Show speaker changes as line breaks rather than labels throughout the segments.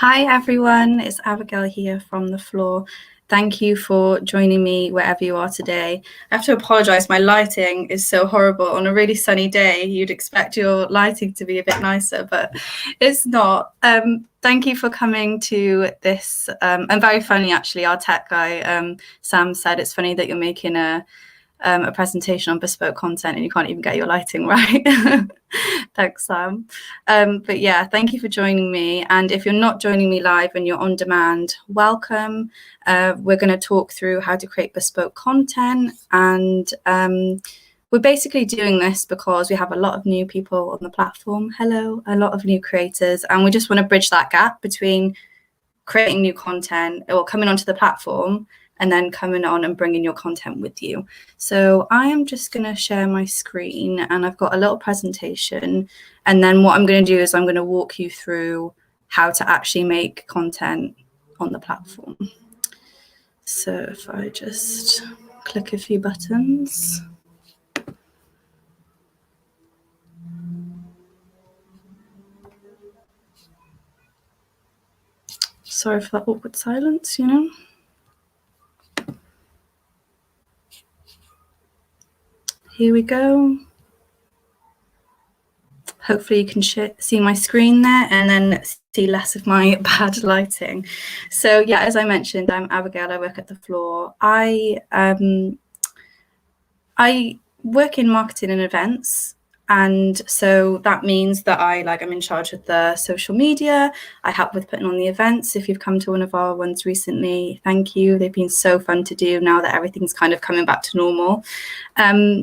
Hi everyone, it's Abigail here from the floor. Thank you for joining me wherever you are today. I have to apologise, my lighting is so horrible. On a really sunny day, you'd expect your lighting to be a bit nicer, but it's not. Thank you for coming to this. And very funny, actually, our tech guy, Sam, said it's funny that you're making a presentation on bespoke content and you can't even get your lighting right. Thanks, Sam. But yeah, thank you for joining me. And if you're not joining me live and you're on demand, welcome. We're going to talk through how to create bespoke content. And we're basically doing this because we have a lot of new people on the platform. Hello, a lot of new creators. And we just want to bridge that gap between creating new content or coming onto the platform and then coming on and bringing your content with you. So I am just going to share my screen and I've got a little presentation. And then what I'm going to do is I'm going to walk you through how to actually make content on the platform. So if I just click a few buttons. Sorry for that awkward silence, you know. Here we go. Hopefully you can see my screen there and then see less of my bad lighting. So yeah, as I mentioned, I'm Abigail, I work at the floor. I work in marketing and events. And so that means that I'm in charge of the social media. I help with putting on the events. If you've come to one of our ones recently, thank you. They've been so fun to do now that everything's kind of coming back to normal.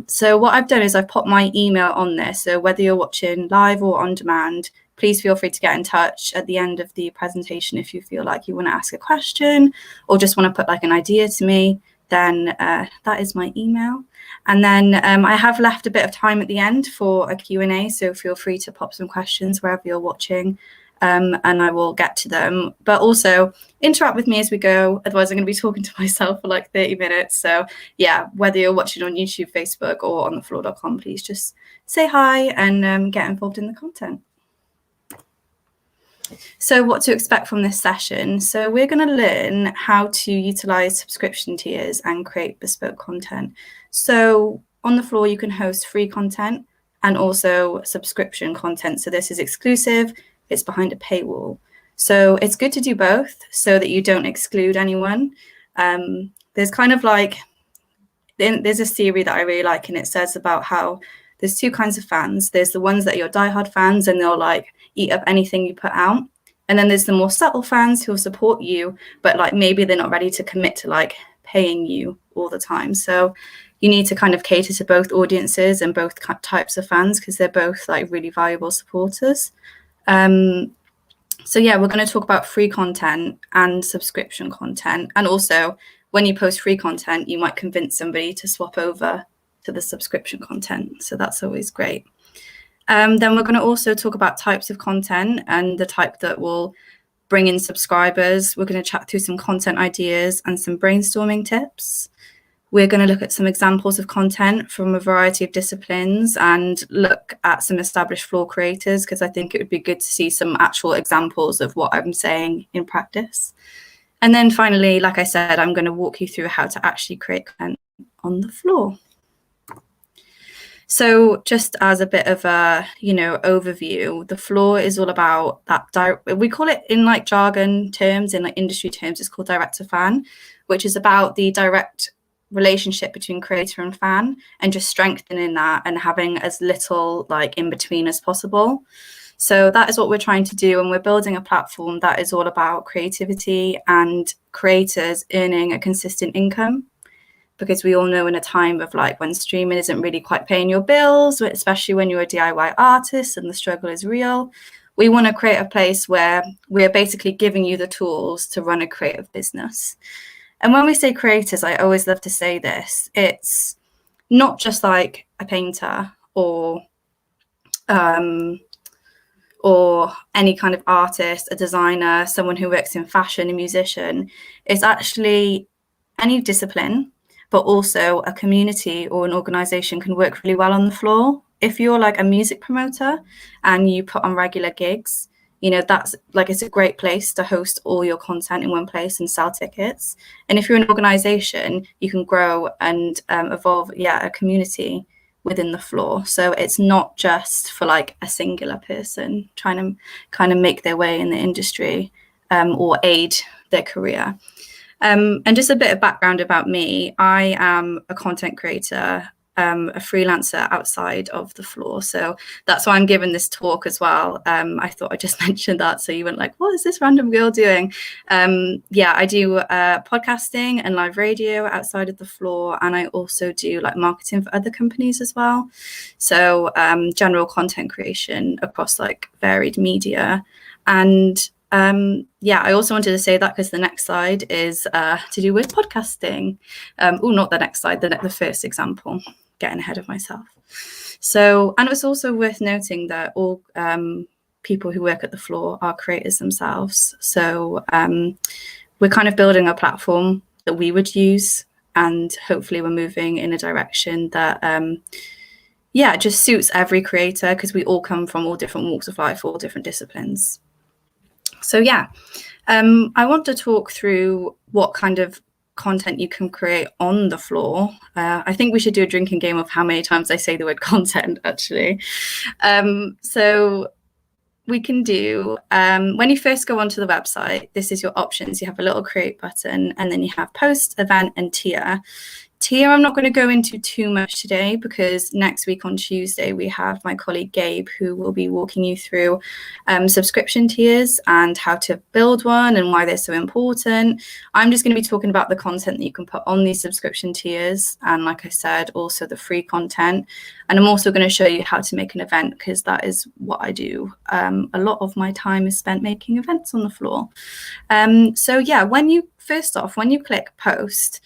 So what I've done is I've put my email on there. So whether you're watching live or on demand, please feel free to get in touch at the end of the presentation if you feel like you want to ask a question or just want to put like an idea to me, then that is my email. And then I have left a bit of time at the end for a Q&A, so feel free to pop some questions wherever you're watching, and I will get to them. But also interact with me as we go, otherwise I'm going to be talking to myself for like 30 minutes. So yeah, whether you're watching on YouTube, Facebook, or on thefloor.com, please just say hi and get involved in the content. So what to expect from this session. So we're going to learn how to utilize subscription tiers and create bespoke content. So on the floor, you can host free content and also subscription content. So this is exclusive, it's behind a paywall. So it's good to do both so that you don't exclude anyone. There's kind of like, there's a theory that I really like, and it says about how there's two kinds of fans. There's the ones that are your diehard fans and they'll like eat up anything you put out. And then there's the more subtle fans who'll support you, but like maybe they're not ready to commit to like paying you all the time. So you need to kind of cater to both audiences and both types of fans because they're both like really valuable supporters. So yeah, we're going to talk about free content and subscription content. And also when you post free content, you might convince somebody to swap over to the subscription content. So that's always great. Then we're going to also talk about types of content and the type that will bring in subscribers. We're going to chat through some content ideas and some brainstorming tips. We're going to look at some examples of content from a variety of disciplines and look at some established floor creators because I think it would be good to see some actual examples of what I'm saying in practice. And then finally, like I said, I'm going to walk you through how to actually create content on the floor. So just as a bit of a, overview, the floor is all about that. We call it in like jargon terms, in like industry terms, it's called direct to fan, which is about the direct relationship between creator and fan and just strengthening that and having as little like in between as possible. So that is what we're trying to do. And we're building a platform that is all about creativity and creators earning a consistent income. Because we all know in a time of like when streaming isn't really quite paying your bills, especially when you're a DIY artist and the struggle is real, we want to create a place where we're basically giving you the tools to run a creative business. And when we say creators, I always love to say this, it's not just like a painter or any kind of artist, a designer, someone who works in fashion, a musician. It's actually any discipline, but also a community or an organization can work really well on the floor. If you're like a music promoter and you put on regular gigs, that's like, it's a great place to host all your content in one place and sell tickets. And if you're an organization, you can grow and evolve a community within the floor. So it's not just for like a singular person trying to kind of make their way in the industry or aid their career. And just a bit of background about me. I am a content creator, a freelancer outside of the floor. So that's why I'm giving this talk as well. I thought I just mentioned that, so you weren't like, what is this random girl doing? I do podcasting and live radio outside of the floor. And I also do like marketing for other companies as well. So general content creation across like varied media. And I also wanted to say that because the next slide is to do with podcasting. Not the next slide, the first example, getting ahead of myself. So, and it's also worth noting that all people who work at the floor are creators themselves. So we're kind of building a platform that we would use, and hopefully we're moving in a direction that just suits every creator, because we all come from all different walks of life, all different disciplines. So I want to talk through what kind of content you can create on the floor. I think we should do a drinking game of how many times I say the word content, actually. So we can do, when you first go onto the website, this is your options. You have a little create button, and then you have post, event, and tier. Tier I'm not going to go into too much today, because next week on Tuesday we have my colleague Gabe, who will be walking you through subscription tiers and how to build one and why they're so important. I'm just going to be talking about the content that you can put on these subscription tiers, and like I said, also the free content. And I'm also going to show you how to make an event, because that is what I do. A lot of my time is spent making events on the floor. When you click post,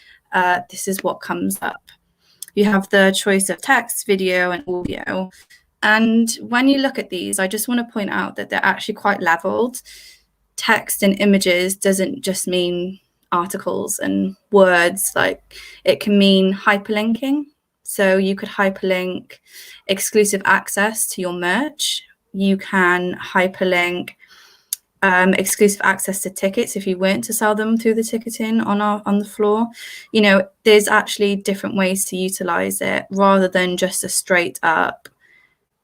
this is what comes up. You have the choice of text, video, and audio. And when you look at these, I just want to point out that they're actually quite leveled. Text and images doesn't just mean articles and words, like it can mean hyperlinking. So you could hyperlink exclusive access to your merch. You can hyperlink exclusive access to tickets if you weren't to sell them through the ticketing on the floor. There's actually different ways to utilize it, rather than just a straight up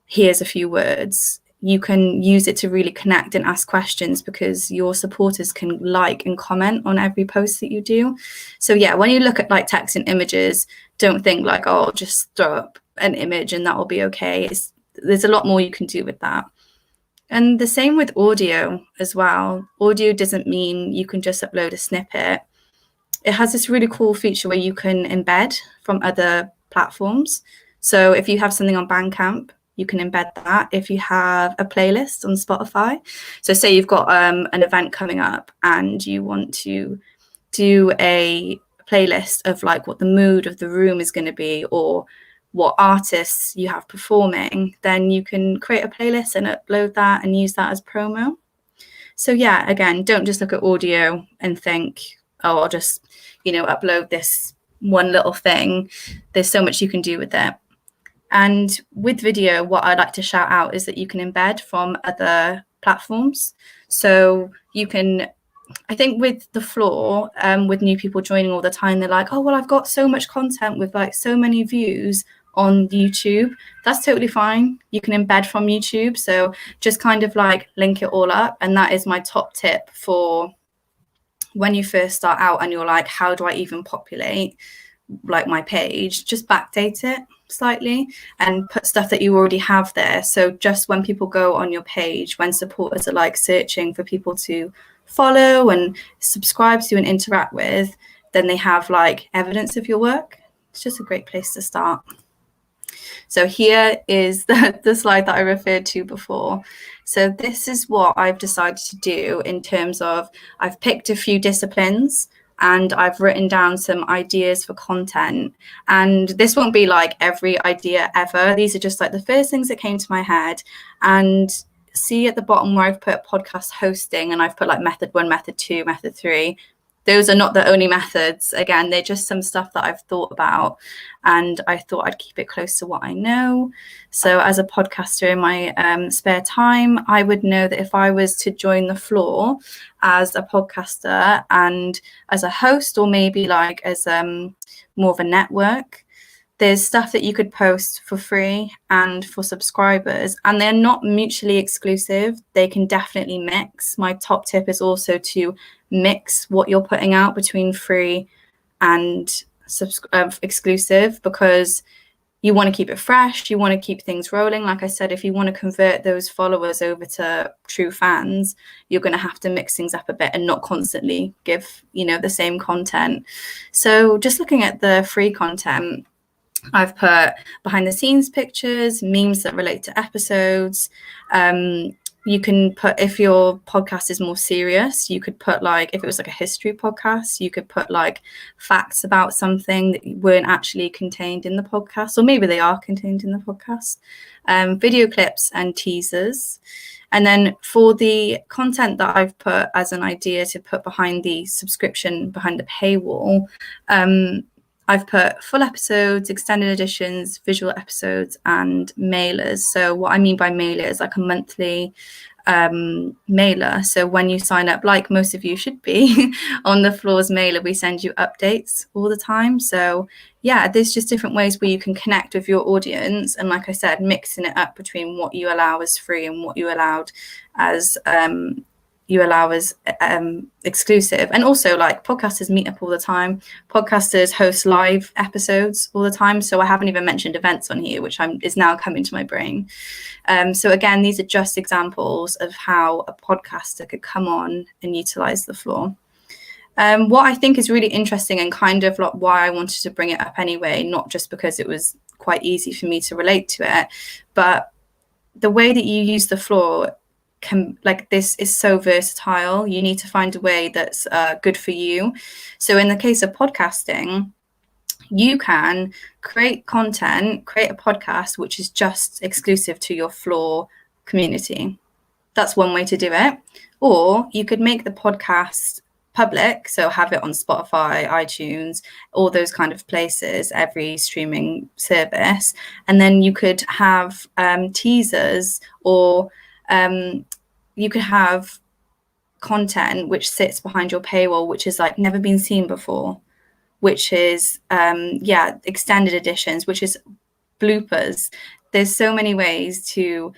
here's a few words. You can use it to really connect and ask questions, because your supporters can like and comment on every post that you do. So when you look at like text and images, don't think like, oh, just throw up an image and that will be okay. There's a lot more you can do with that. And the same with audio as well. Audio doesn't mean you can just upload a snippet. It has this really cool feature where you can embed from other platforms. So if you have something on Bandcamp, you can embed that. If you have a playlist on Spotify, so say you've got an event coming up and you want to do a playlist of like what the mood of the room is going to be, or what artists you have performing, then you can create a playlist and upload that and use that as promo. So again, don't just look at audio and think, oh, I'll just, upload this one little thing. There's so much you can do with it. And with video, what I'd like to shout out is that you can embed from other platforms. So you can, I think with the floor, with new people joining all the time, they're like, oh, well, I've got so much content with like so many views on YouTube. That's totally fine. You can embed from YouTube. So just kind of like link it all up. And that is my top tip for when you first start out and you're like, how do I even populate like my page? Just backdate it slightly and put stuff that you already have there. So just when people go on your page, when supporters are like searching for people to follow and subscribe to and interact with, then they have like evidence of your work. It's just a great place to start. So here is the slide that I referred to before. So this is what I've decided to do in terms of, I've picked a few disciplines and I've written down some ideas for content. And this won't be like every idea ever. These are just like the first things that came to my head. And see at the bottom where I've put podcast hosting, and I've put like method 1, method 2, method 3. those are not the only methods. Again, they're just some stuff that I've thought about, and I thought I'd keep it close to what I know. So as a podcaster in my spare time, I would know that if I was to join the floor as a podcaster and as a host, or maybe like as more of a network, there's stuff that you could post for free and for subscribers, and they're not mutually exclusive. They can definitely mix. My top tip is also to mix what you're putting out between free and exclusive, because you want to keep it fresh. You want to keep things rolling. Like I said, if you want to convert those followers over to true fans, you're going to have to mix things up a bit and not constantly give, the same content. So just looking at the free content, I've put behind the scenes pictures, memes that relate to episodes. You can put, if your podcast is more serious, you could put like, if it was like a history podcast, you could put like facts about something that weren't actually contained in the podcast, or maybe they are contained in the podcast. Video clips and teasers. And then for the content that I've put as an idea to put behind the subscription, behind the paywall, I've put full episodes, extended editions, visual episodes, and mailers. So what I mean by mailer is like a monthly mailer. So when you sign up, like most of you should be, on the floor's mailer, we send you updates all the time. So yeah, there's just different ways where you can connect with your audience. And like I said, mixing it up between what you allow as free and what you allow as exclusive. And also, like, podcasters meet up all the time. Podcasters host live episodes all the time. So I haven't even mentioned events on here, which is now coming to my brain. So again, these are just examples of how a podcaster could come on and utilize the floor. What I think is really interesting, and kind of like why I wanted to bring it up anyway, not just because it was quite easy for me to relate to it, but the way that you use the floor this is so versatile. You need to find a way that's good for you. So in the case of podcasting, you can create a podcast which is just exclusive to your floor community. That's one way to do it. Or you could make the podcast public, so have it on Spotify, iTunes, all those kind of places, every streaming service. And then you could have teasers, or you could have content which sits behind your paywall, which is like never been seen before, which is extended editions, which is bloopers. There's so many ways to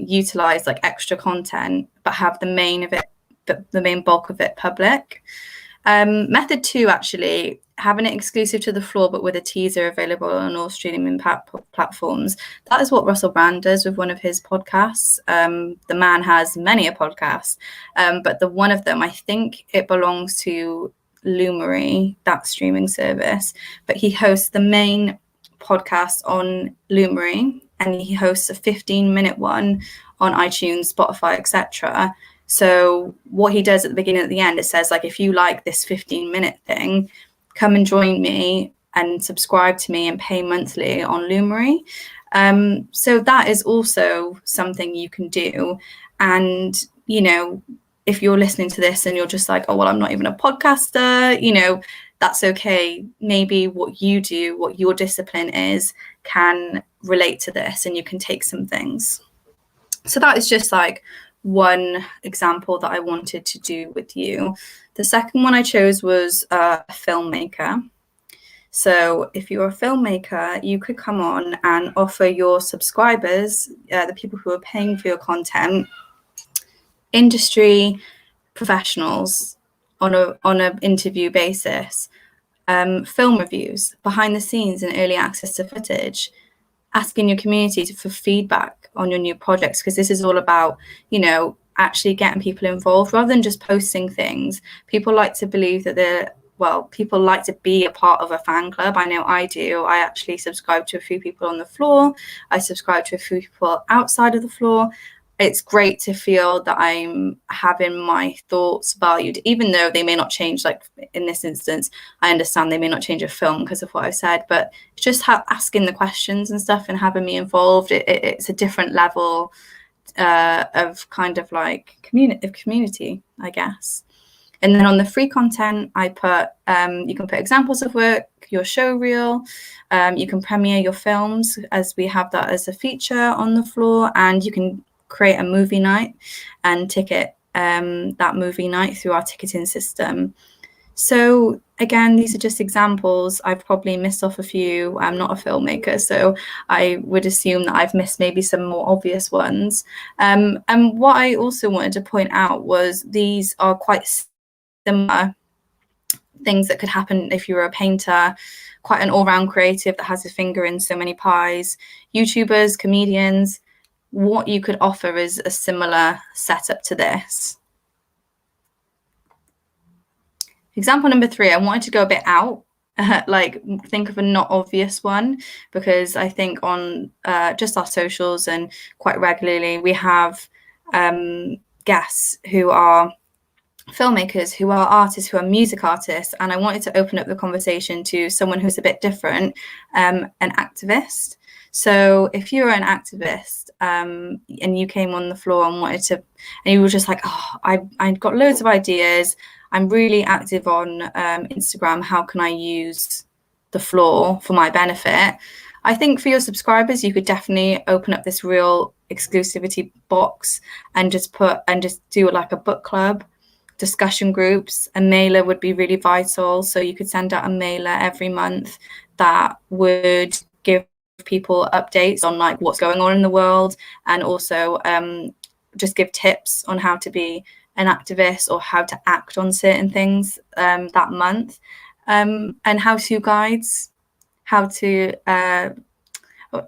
utilize like extra content, but have the main bulk of it public. Method 2, actually, having it exclusive to the floor, but with a teaser available on all streaming platforms. That is what Russell Brand does with one of his podcasts. The man has many a podcast, but the one of them, I think it belongs to Lumery, that streaming service. But he hosts the main podcast on Lumery, and he hosts a 15-minute one on iTunes, Spotify, etc. So what he does at the beginning and at the end, it says, like, if you like this 15-minute thing, come and join me and subscribe to me and pay monthly on Lumery. So that is also something you can do. And, if you're listening to this and you're just like, oh, well, I'm not even a podcaster, that's okay. Maybe what you do, what your discipline is, can relate to this, and you can take some things. So that is just like one example that I wanted to do with you. The second one I chose was a filmmaker. So if you're a filmmaker, you could come on and offer your subscribers, the people who are paying for your content, industry professionals on an interview basis, film reviews, behind the scenes and early access to footage, asking your community for feedback on your new projects, because this is all about, actually getting people involved rather than just posting things. People like to believe that people like to be a part of a fan club. I know I do. I actually subscribe to a few people on the floor. I subscribe to a few people outside of the floor. It's great to feel that I'm having my thoughts valued, even though they may not change. Like in this instance, I understand they may not change a film because of what I've said, but just asking the questions and stuff and having me involved, it's a different level of kind of like community, I guess. And then on the free content, I put, you can put examples of work, your show reel, you can premiere your films, as we have that as a feature on the floor, and you can create a movie night and ticket that movie night through our ticketing system. So again, these are just examples. I've probably missed off a few. I'm not a filmmaker, so I would assume that I've missed maybe some more obvious ones. And what I also wanted to point out was these are quite similar things that could happen if you were a painter, quite an all-round creative that has a finger in so many pies, YouTubers, comedians. What you could offer is a similar setup to this. Example number 3, I wanted to go a bit out, like think of a not obvious one, because I think on just our socials and quite regularly we have guests who are filmmakers, who are artists, who are music artists, and I wanted to open up the conversation to someone who's a bit different, an activist. So if you're an activist and you came on the floor and wanted to, and you were just like, oh, I got loads of ideas, I'm really active on Instagram, how can I use the floor for my benefit? I think for your subscribers, you could definitely open up this real exclusivity box and just do like a book club, discussion groups. A mailer would be really vital. So you could send out a mailer every month that would give people updates on like what's going on in the world, and also just give tips on how to be an activist or how to act on certain things that month, and how-to guides, how to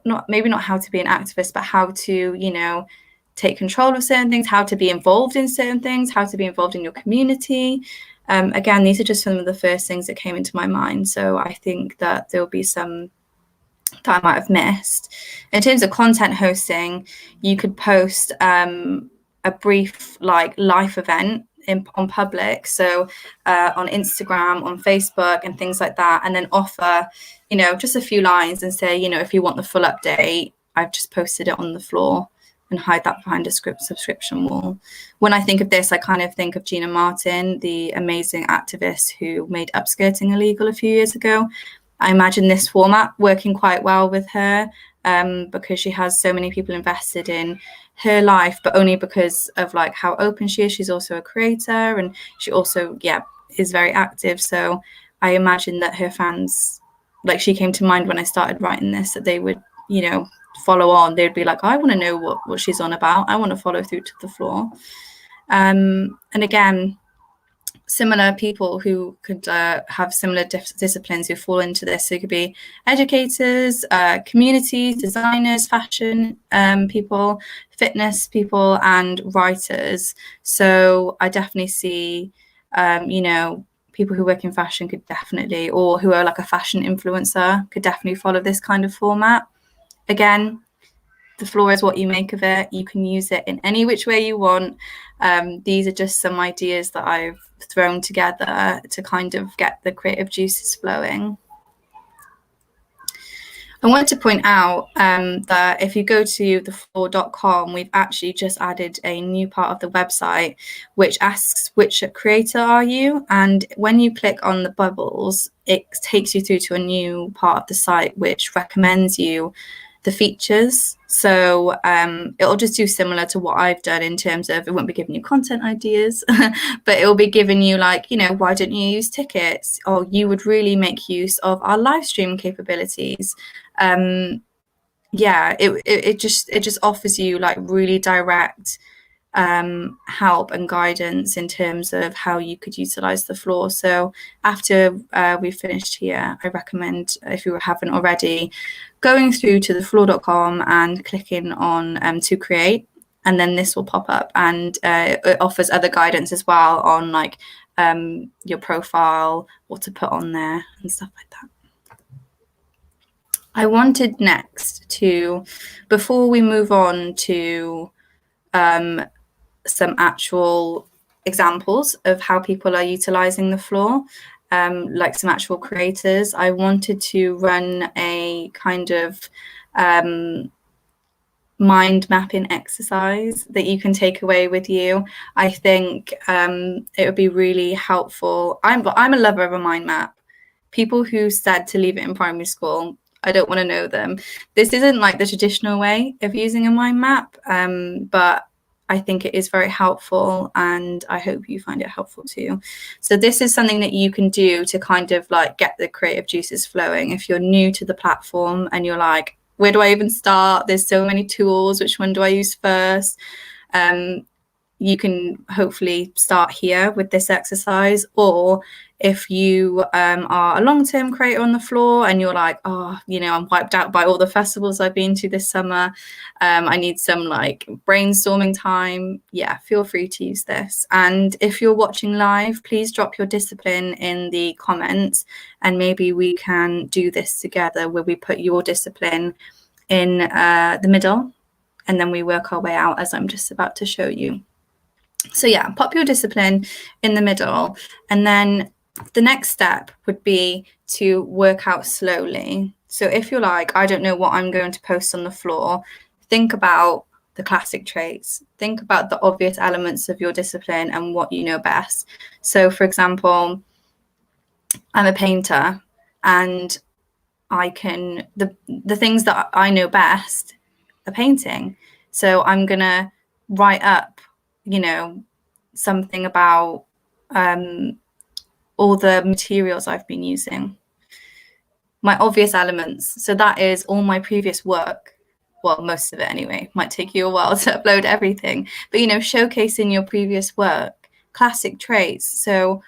not how to be an activist, but how to, you know, take control of certain things, how to be involved in certain things, how to be involved in your community. Again, these are just some of the first things that came into my mind. So I think that there'll be some that I might have missed. In terms of content hosting, you could post a brief like life event on public, so on Instagram, on Facebook and things like that, and then offer, you know, just a few lines and say, you know, if you want the full update, I've just posted it on the floor, and hide that behind a subscription wall. When I think of this, I kind of think of Gina Martin, the amazing activist who made upskirting illegal a few years ago. I imagine this format working quite well with her, because she has so many people invested in her life, but only because of like how open she is. She's also a creator, and she also, is very active. So I imagine that her fans, like, she came to mind when I started writing this, that they would, you know, follow on. They'd be like, I want to know what she's on about. I want to follow through to the floor. And again, similar people who could have similar disciplines who fall into this. So it could be educators, communities, designers, fashion people, fitness people, and writers. So I definitely see, you know, people who work in fashion could definitely, or who are like a fashion influencer, could definitely follow this kind of format. Again, the floor is what you make of it. You can use it in any which way you want. These are just some ideas that I've thrown together to kind of get the creative juices flowing. I wanted to point out that if you go to thefloor.com, we've actually just added a new part of the website which asks which creator are you, and when you click on the bubbles, it takes you through to a new part of the site which recommends you the features. So it'll just do similar to what I've done in terms of, it won't be giving you content ideas, but it'll be giving you like, you know, why don't you use tickets? Or you would really make use of our live stream capabilities. It just offers you like really direct help and guidance in terms of how you could utilize the floor. So after we've finished here, I recommend, if you haven't already, going through to thefloor.com and clicking on to create, and then this will pop up, and it offers other guidance as well on like your profile, what to put on there and stuff like that. I wanted next to, before we move on to some actual examples of how people are utilizing the floor, like some actual creators, I wanted to run a kind of mind mapping exercise that you can take away with you. I think it would be really helpful. I'm a lover of a mind map. People who said to leave it in primary school, I don't want to know them. This isn't like the traditional way of using a mind map, but I think it is very helpful, and I hope you find it helpful too. So this is something that you can do to kind of like get the creative juices flowing. If you're new to the platform and you're like, where do I even start? There's so many tools. Which one do I use first? You can hopefully start here with this exercise. Or if you are a long-term creator on the floor and you're like, oh, you know, I'm wiped out by all the festivals I've been to this summer, I need some like brainstorming time, yeah, feel free to use this. And if you're watching live, please drop your discipline in the comments, and maybe we can do this together where we put your discipline in the middle and then we work our way out, as I'm just about to show you. So yeah, pop your discipline in the middle, and then the next step would be to work out slowly. So if you're like, I don't know what I'm going to post on the floor, think about the classic traits, think about the obvious elements of your discipline and what you know best. So for example, I'm a painter, and I can, the things that I know best are painting. So I'm gonna write up, you know, something about all the materials I've been using, my obvious elements. So that is all my previous work. Well, most of it anyway. Might take you a while to upload everything, but you know, showcasing your previous work, classic traits. So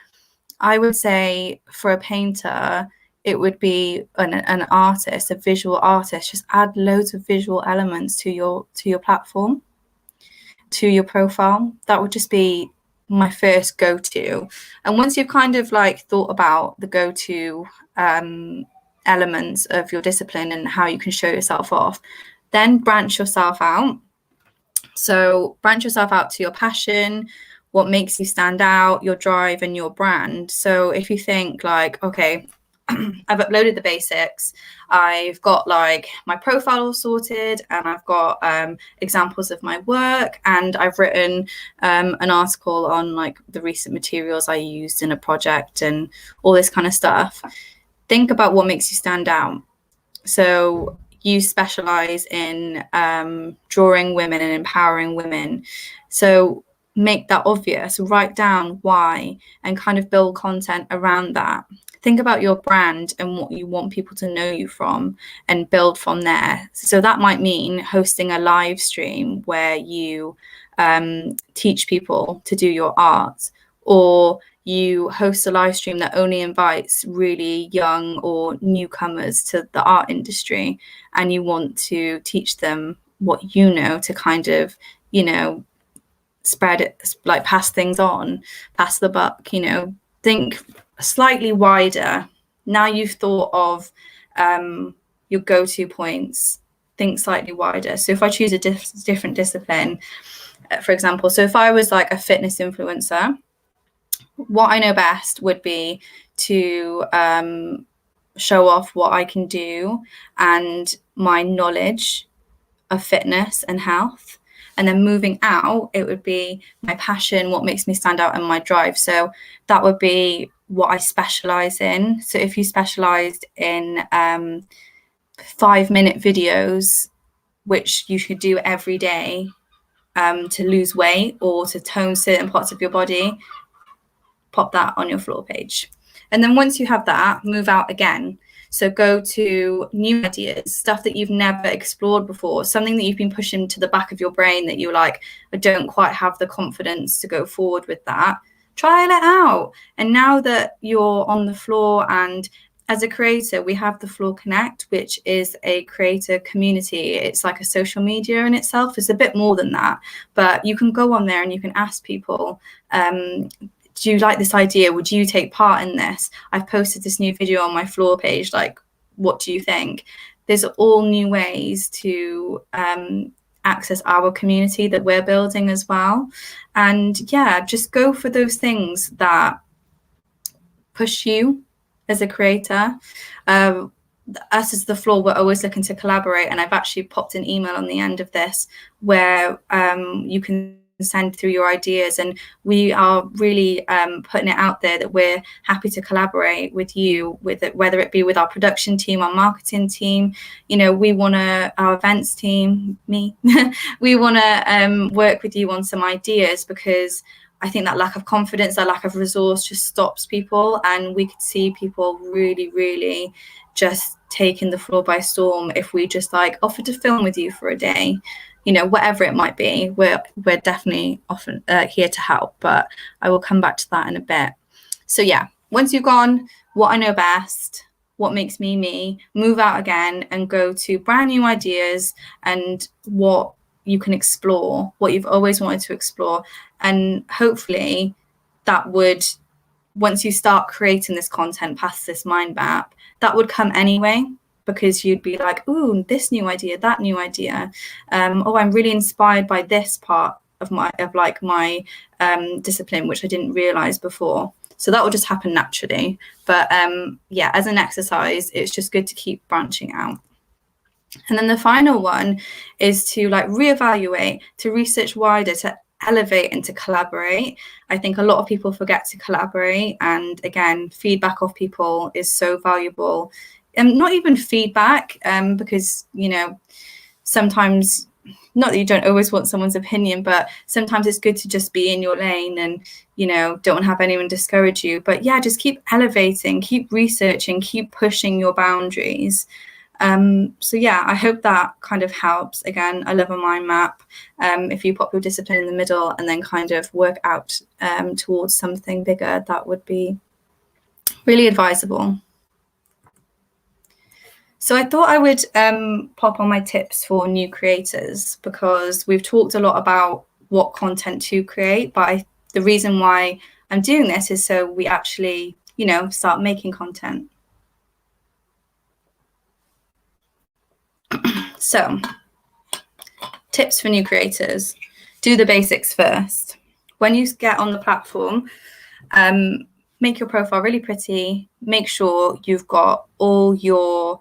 I would say for a painter, it would be an artist, a visual artist. Just add loads of visual elements to your platform, to your profile. That would just be my first go-to. And once you've kind of like thought about the go-to elements of your discipline and how you can show yourself off, then branch yourself out. So branch yourself out to your passion, what makes you stand out, your drive and your brand. So if you think like, okay, I've uploaded the basics, I've got like my profile all sorted, and I've got examples of my work, and I've written an article on like the recent materials I used in a project and all this kind of stuff. Think about what makes you stand out. So you specialize in drawing women and empowering women. So make that obvious, write down why, and kind of build content around that. Think about your brand and what you want people to know you from, and build from there. So that might mean hosting a live stream where you teach people to do your art, or you host a live stream that only invites really young or newcomers to the art industry, and you want to teach them what you know to kind of, you know, spread it, like pass things on, pass the buck, you know. Think slightly wider. Now you've thought of your go-to points, think slightly wider. So if I choose a different discipline, for example, so if I was like a fitness influencer, what I know best would be to show off what I can do and my knowledge of fitness and health. And then moving out, it would be my passion, what makes me stand out, and my drive. So that would be what I specialize in. So if you specialized in 5-minute videos, which you should do every day to lose weight or to tone certain parts of your body, pop that on your floor page. And then once you have that, move out again. So go to new ideas, stuff that you've never explored before, something that you've been pushing to the back of your brain that you're like, I don't quite have the confidence to go forward with that. Try it out. And now that you're on the floor, and as a creator, we have the Floor Connect, which is a creator community. It's like a social media in itself. It's a bit more than that, but you can go on there and you can ask people, do you like this idea? Would you take part in this? I've posted this new video on my floor page. Like, what do you think? There's all new ways to access our community that we're building as well. And yeah, just go for those things that push you as a creator. us as the floor, we're always looking to collaborate. And I've actually popped an email on the end of this where you can send through your ideas, and we are really putting it out there that we're happy to collaborate with you, with it, whether it be with our production team, our marketing team. You know, we want to, our events team, me, we want to work with you on some ideas, because I think that lack of confidence, that lack of resource just stops people. And we could see people really, really just taking the floor by storm if we just like offer to film with you for a day, you know, whatever it might be. We're definitely often here to help, but I will come back to that in a bit. So yeah, once you've gone what I know best, what makes me me, move out again and go to brand new ideas and what you can explore, what you've always wanted to explore. And hopefully that would, once you start creating this content past this mind map, that would come anyway, because you'd be like, ooh, this new idea, that new idea. Oh, I'm really inspired by this part of my discipline, which I didn't realize before. So that will just happen naturally. But yeah, as an exercise, it's just good to keep branching out. And then the final one is to like reevaluate, to research wider, to elevate and to collaborate. I think a lot of people forget to collaborate, and again, feedback of people is so valuable. And not even feedback, because, you know, sometimes, not that you don't always want someone's opinion, but sometimes it's good to just be in your lane and, you know, don't have anyone discourage you. But yeah, just keep elevating, keep researching, keep pushing your boundaries. So yeah, I hope that kind of helps. Again, I love a mind map. If you pop your discipline in the middle and then kind of work out towards something bigger, that would be really advisable. So I thought I would pop on my tips for new creators, because we've talked a lot about what content to create, but the reason why I'm doing this is so we actually, you know, start making content. So, tips for new creators: do the basics first. When you get on the platform, make your profile really pretty. Make sure you've got all your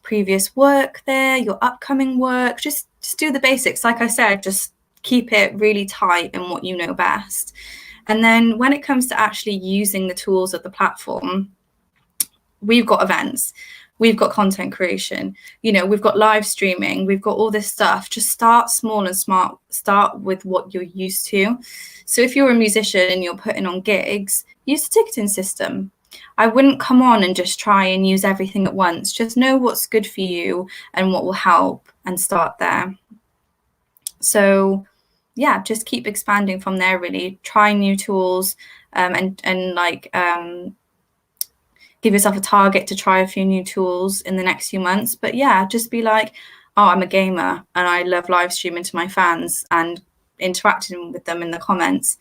previous work there, your upcoming work. Just do the basics. Like I said, just keep it really tight in what you know best. And then when it comes to actually using the tools of the platform, we've got events, we've got content creation, you know, we've got live streaming, we've got all this stuff. Just start small and smart. Start with what you're used to. So if you're a musician and you're putting on gigs, use the ticketing system. I wouldn't come on and just try and use everything at once. Just know what's good for you and what will help, and start there. So yeah, just keep expanding from there, really. Try new tools, and like give yourself a target to try a few new tools in the next few months. But yeah, just be like, oh, I'm a gamer and I love live streaming to my fans and interacting with them in the comments.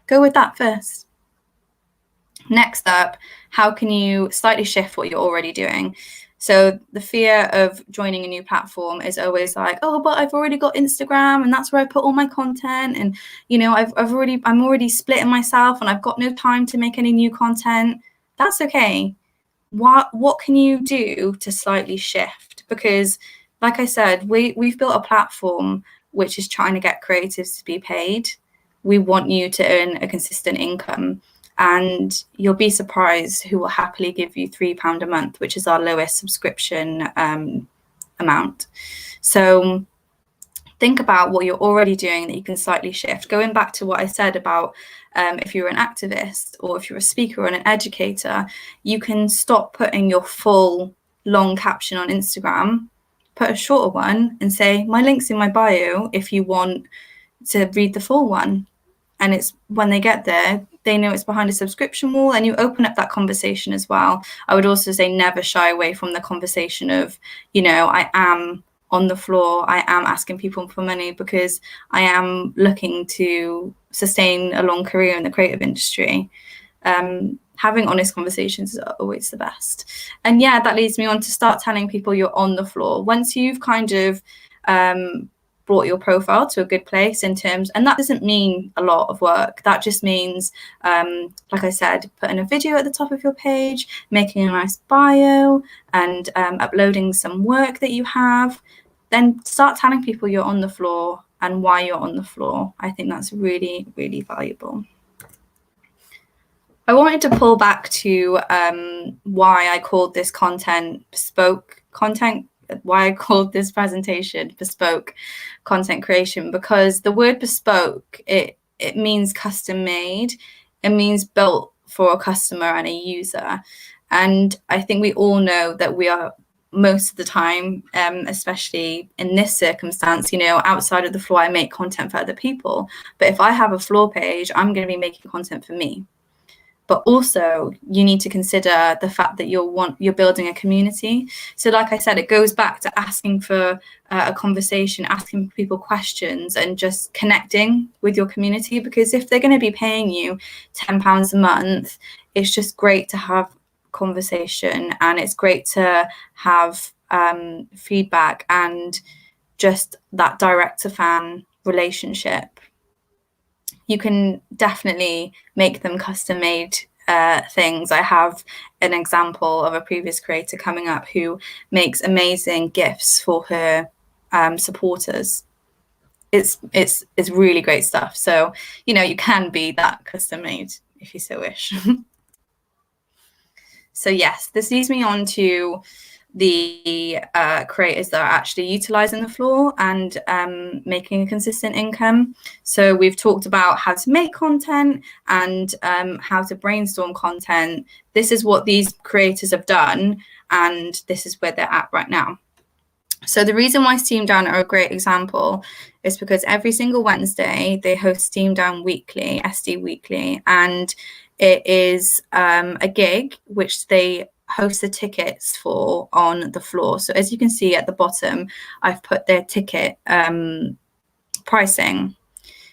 Go with that first. Next up, how can you slightly shift what you're already doing? So the fear of joining a new platform is always like, oh, but I've already got Instagram and that's where I put all my content. And, you know, I'm already splitting myself and I've got no time to make any new content. That's okay. What can you do to slightly shift? Because like I said, we've built a platform which is trying to get creatives to be paid. We want you to earn a consistent income. And you'll be surprised who will happily give you £3 a month, which is our lowest subscription amount. So think about what you're already doing that you can slightly shift. Going back to what I said about if you're an activist or if you're a speaker or an educator, you can stop putting your full long caption on Instagram, put a shorter one and say, my link's in my bio if you want to read the full one. And it's when they get there, they know it's behind a subscription wall, and you open up that conversation as well. I would also say never shy away from the conversation of, you know, I am on the floor, I am asking people for money because I am looking to sustain a long career in the creative industry. Having honest conversations is always the best. And yeah, that leads me on to start telling people you're on the floor. Once you've kind of brought your profile to a good place in terms, and that doesn't mean a lot of work. That just means, like I said, putting a video at the top of your page, making a nice bio, and uploading some work that you have. Then start telling people you're on the floor and why you're on the floor. I think that's really, really valuable. I wanted to pull back to why I called this content bespoke content, why I called this presentation bespoke content creation, because the word bespoke, it means custom made. It means built for a customer and a user. And I think we all know that we are, most of the time, especially in this circumstance, outside of the floor, I make content for other people. But if I have a floor page, I'm going to be making content for me. But also you need to consider the fact that you're building a community. So like I said, it goes back to asking for a conversation, asking people questions, and just connecting with your community. Because if they're going to be paying you £10 a month, it's just great to have conversation, and it's great to have feedback and just that direct to fan relationship. You can definitely make them custom made things. I have an example of a previous creator coming up who makes amazing gifts for her supporters. It's really great stuff. So, you can be that custom made if you so wish. So yes, this leads me on to the creators that are actually utilizing the floor and making a consistent income. So we've talked about how to make content and how to brainstorm content. This is what these creators have done, and this is where they're at right now. So the reason why Steam Down are a great example is because every single Wednesday they host Steam Down Weekly, SD Weekly, and it is a gig which they host the tickets for on the floor. So as you can see at the bottom, I've put their ticket pricing.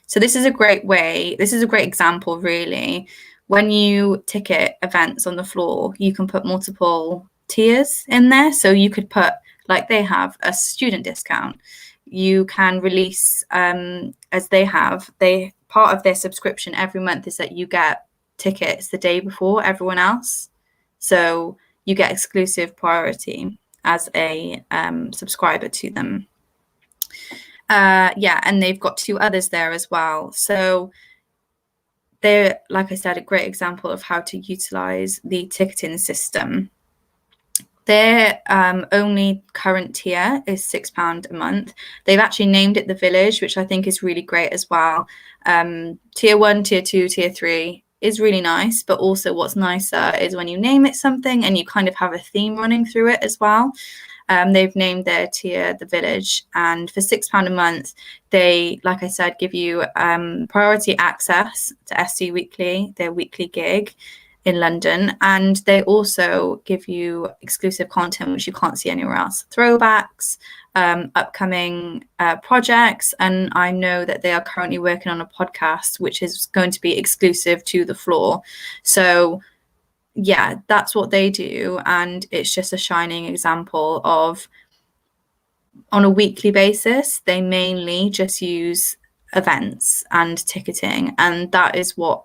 So this is a great way, this is a great example really. When you ticket events on the floor, you can put multiple tiers in there. So you could put, like they have, a student discount. You can release, as they have, part of their subscription every month is that you get tickets the day before everyone else. So you get exclusive priority as a subscriber to them. And they've got 2 others there as well. So they're, like I said, a great example of how to utilize the ticketing system. Their only current tier is £6 a month. They've actually named it The Village, which I think is really great as well. Tier 1, Tier 2, Tier 3 is really nice, but also what's nicer is when you name it something and you kind of have a theme running through it as well. They've named their tier The Village, and for £6 a month, they, like I said, give you priority access to SD Weekly, their weekly gig in London, and they also give you exclusive content which you can't see anywhere else, throwbacks, upcoming projects, and I know that they are currently working on a podcast which is going to be exclusive to the floor. So yeah, that's what they do, and it's just a shining example of, on a weekly basis, they mainly just use events and ticketing, and that is what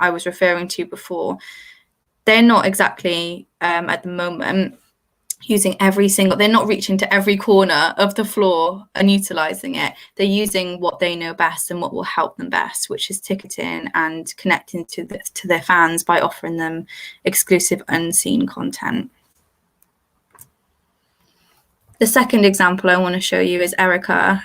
I was referring to before. They're not exactly at the moment using they're not reaching to every corner of the floor and utilizing it. They're using what they know best and what will help them best, which is ticketing and connecting to their fans by offering them exclusive unseen content. The second example I want to show you is Erica.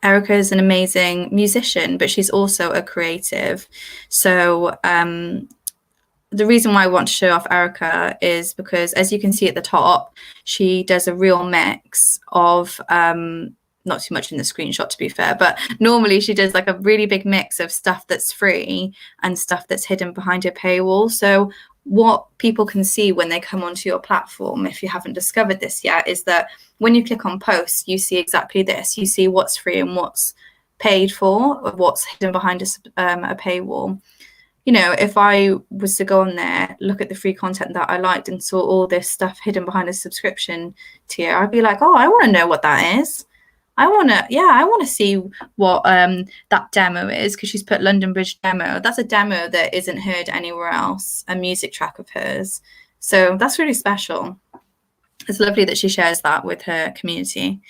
Erica is an amazing musician, but she's also a creative. So the reason why I want to show off Erica is because, as you can see at the top, she does a real mix of, not too much in the screenshot to be fair, but normally she does like a really big mix of stuff that's free and stuff that's hidden behind her paywall. So what people can see when they come onto your platform, if you haven't discovered this yet, is that when you click on posts, you see exactly this. You see what's free and what's paid for, or what's hidden behind a paywall. If I was to go on there, look at the free content that I liked and saw all this stuff hidden behind a subscription tier, I'd be like, oh, I want to know what that is. I want to see what that demo is, because she's put London Bridge demo. That's a demo that isn't heard anywhere else, a music track of hers. So that's really special. It's lovely that she shares that with her community.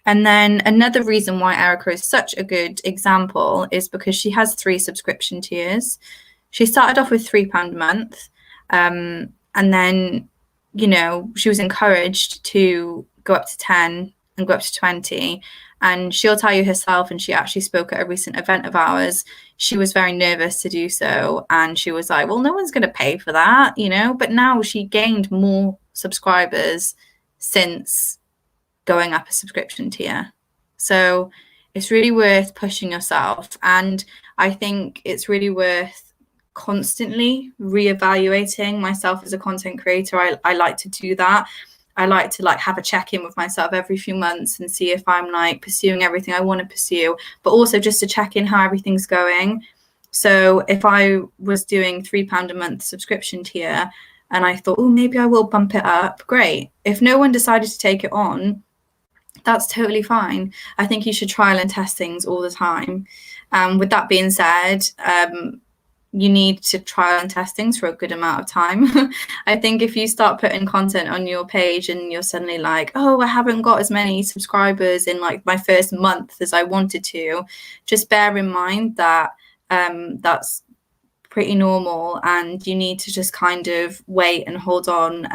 And then another reason why Erica is such a good example is because she has 3 subscription tiers. She started off with £3 a month, and then, you know, she was encouraged to go up to 10 and go up to 20. And she'll tell you herself, and she actually spoke at a recent event of ours, she was very nervous to do so. And she was like, well, no one's going to pay for that, you know. But now she gained more subscribers since going up a subscription tier. So it's really worth pushing yourself. And I think it's really worth constantly reevaluating myself as a content creator. I like to do that. I like to have a check-in with myself every few months and see if I'm pursuing everything I want to pursue, but also just to check in how everything's going. So if I was doing £3 a month subscription tier and I thought, oh, maybe I will bump it up, great. If no one decided to take it on, that's totally fine. I think you should trial and test things all the time. With that being said, you need to trial and test things for a good amount of time. I think if you start putting content on your page and you're suddenly like, oh, I haven't got as many subscribers in my first month as I wanted to, just bear in mind that that's pretty normal, and you need to just kind of wait and hold on.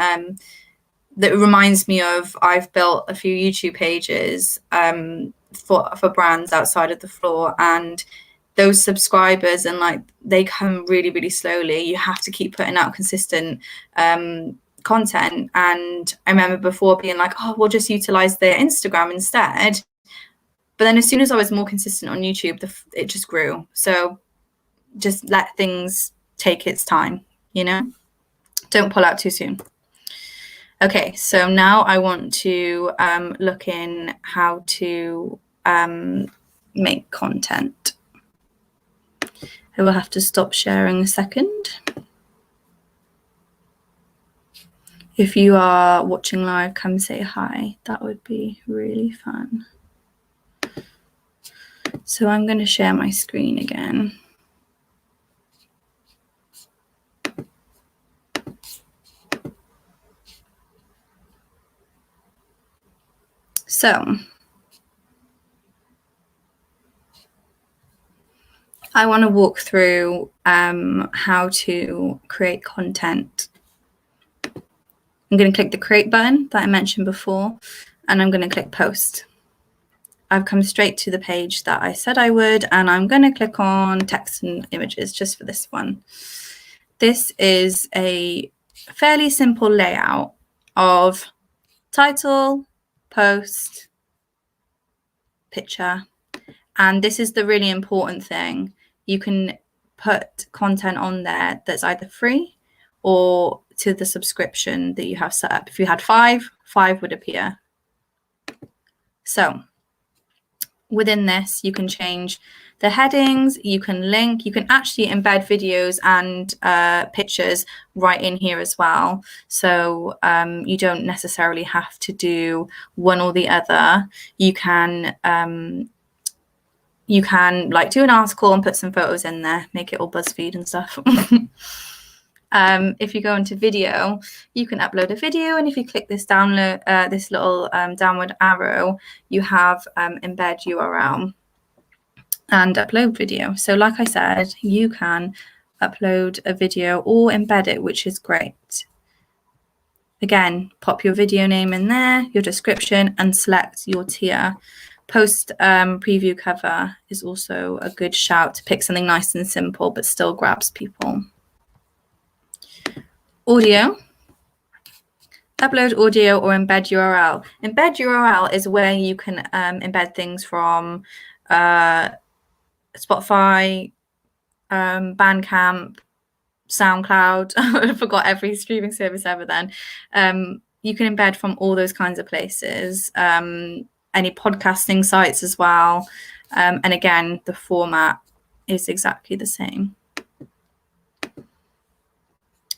That reminds me of, I've built a few YouTube pages for brands outside of the floor, and those subscribers and they come really, really slowly. You have to keep putting out consistent content. And I remember before being like, oh, we'll just utilize their Instagram instead. But then as soon as I was more consistent on YouTube, it just grew. So just let things take its time, you know? Don't pull out too soon. Okay, so now I want to look in how to make content. I will have to stop sharing a second. If you are watching live, come say hi. That would be really fun. So I'm going to share my screen again. So I want to walk through how to create content. I'm going to click the create button that I mentioned before, and I'm going to click post. I've come straight to the page that I said I would, and I'm going to click on text and images just for this one. This is a fairly simple layout of title, post, picture. And this is the really important thing. You can put content on there that's either free or to the subscription that you have set up. If you had 5 would appear. So within this, you can change the headings, you can link, you can actually embed videos and pictures right in here as well. So you don't necessarily have to do one or the other. You can do an article and put some photos in there, make it all BuzzFeed and stuff. If you go into video, you can upload a video, and if you click this download, this little downward arrow, you have embed URL and upload video. So like I said, you can upload a video or embed it, which is great. Again, pop your video name in there, your description, and select your tier. Post preview cover is also a good shout to pick something nice and simple but still grabs people. Audio. Upload audio or embed URL. Embed URL is where you can embed things from Spotify, Bandcamp, SoundCloud. I forgot every streaming service ever then. You can embed from all those kinds of places. Any podcasting sites as well. And again, the format is exactly the same.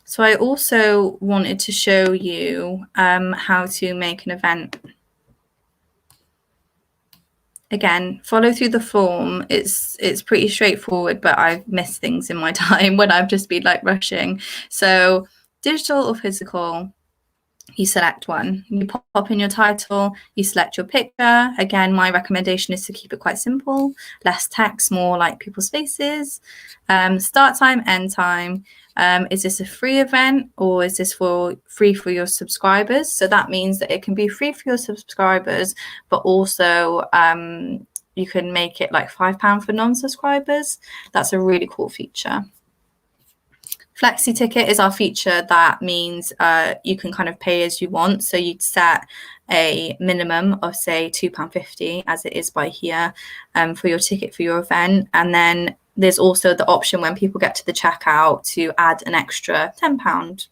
So I also wanted to show you how to make an event. again, follow through the form. It's pretty straightforward, but I've missed things in my time when I've just been like rushing. So digital or physical, you select one, you pop in your title, you select your picture. Again, my recommendation is to keep it quite simple, less text, more like people's faces. Start time, end time. Is this a free event or is this free for your subscribers? So that means that it can be free for your subscribers, but also you can make it like £5 for non-subscribers. That's a really cool feature. Flexi ticket is our feature that means you can kind of pay as you want. So you'd set a minimum of say £2.50 as it is by here for your ticket for your event. And then there's also the option when people get to the checkout to add an extra £10,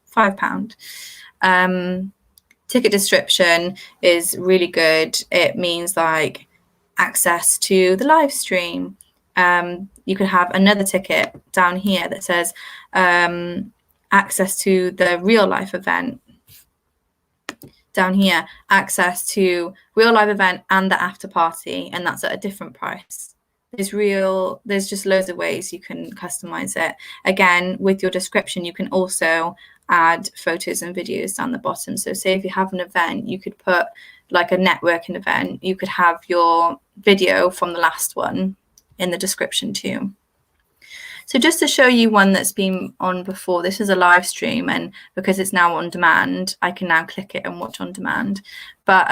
£5. Ticket description is really good. It means like access to the live stream. You could have another ticket down here that says access to the real life event. Down here, access to real live event and the after party, and that's at a different price. There's just loads of ways you can customize it. Again, with your description, you can also add photos and videos down the bottom. So say if you have an event, you could put like a networking event, you could have your video from the last one in the description too. So just to show you one that's been on before, this is a live stream, and because it's now on demand, I can now click it and watch on demand. But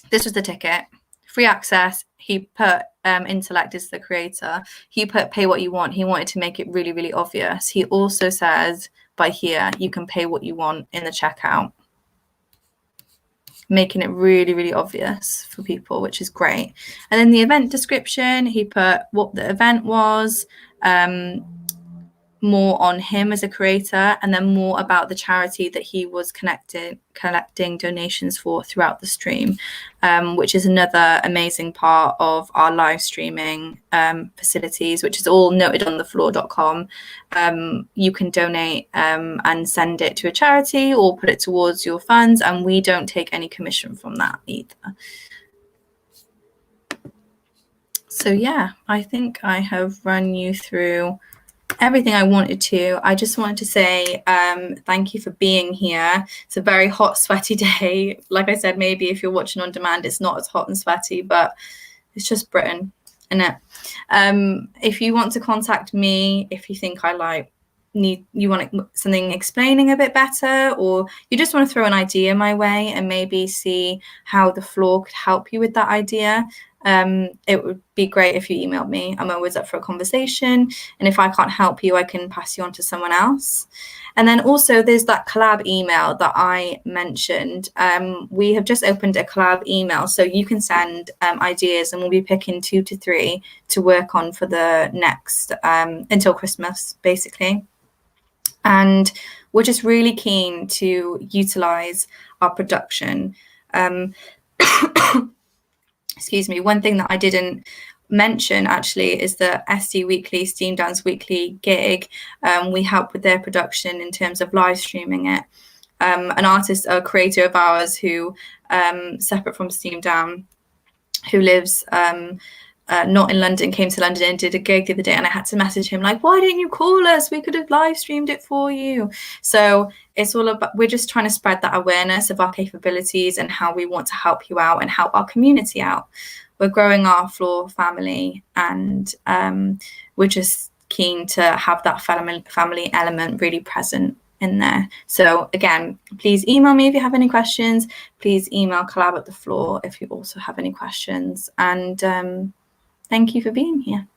this was the ticket, free access. He put Intellect is the creator. He put pay what you want. He wanted to make it really, really obvious. He also says by here, you can pay what you want in the checkout, making it really, really obvious for people, which is great. And then the event description, he put what the event was, more on him as a creator, and then more about the charity that he was collecting donations for throughout the stream, which is another amazing part of our live streaming facilities, which is all noted on thefloor.com. You can donate and send it to a charity or put it towards your funds, and we don't take any commission from that either. So yeah, I think I have run you through everything I wanted to. I just wanted to say thank you for being here. It's a very hot, sweaty day. Like I said, maybe if you're watching on demand, it's not as hot and sweaty, but it's just Britain, isn't it? If you want to contact me, if you think you want something explaining a bit better, or you just want to throw an idea my way and maybe see how the floor could help you with that idea, it would be great if you emailed me. I'm always up for a conversation, and if I can't help you, I can pass you on to someone else. And then also there's that collab email that I mentioned. We have just opened a collab email, so you can send ideas, and we'll be picking 2 to 3 to work on for the next until Christmas, basically. And we're just really keen to utilize our production. Excuse me, one thing that I didn't mention actually is the SD Weekly, Steam Dance Weekly gig. We help with their production in terms of live streaming it. An artist, a creator of ours who, separate from Steam Down, who lives not in London, came to London and did a gig the other day, and I had to message him like, why didn't you call us? We could have live streamed it for you. So it's all about, we're just trying to spread that awareness of our capabilities and how we want to help you out and help our community out. We're growing our floor family, and we're just keen to have that family element really present in there. So again, please email me if you have any questions. Please email collab@thefloor if you also have any questions. And thank you for being here.